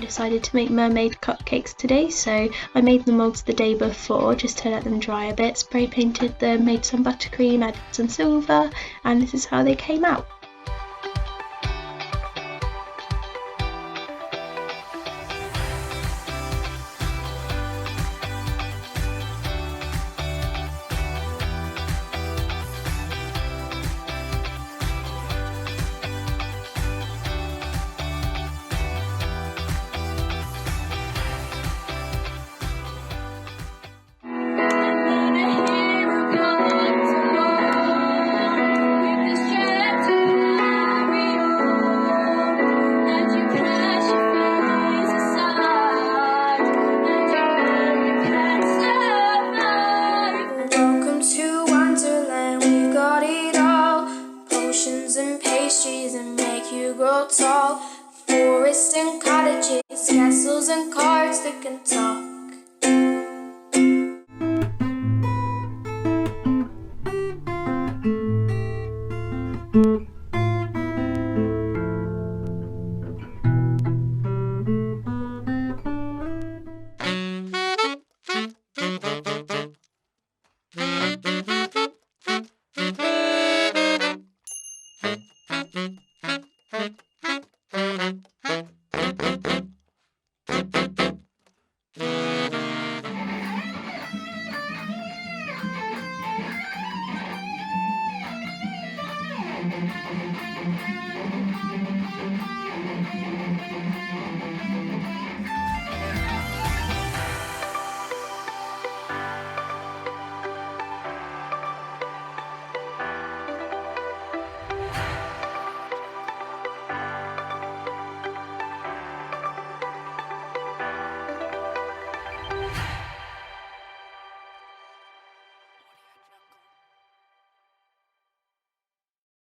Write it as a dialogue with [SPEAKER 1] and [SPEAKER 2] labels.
[SPEAKER 1] decided to make mermaid cupcakes today, so I made the moulds the day before just to let them dry a bit, spray painted them, made some buttercream, added some silver, and this is how they came out.
[SPEAKER 2] And pastries and make you grow tall. Forests and cottages, castles and cards that can talk.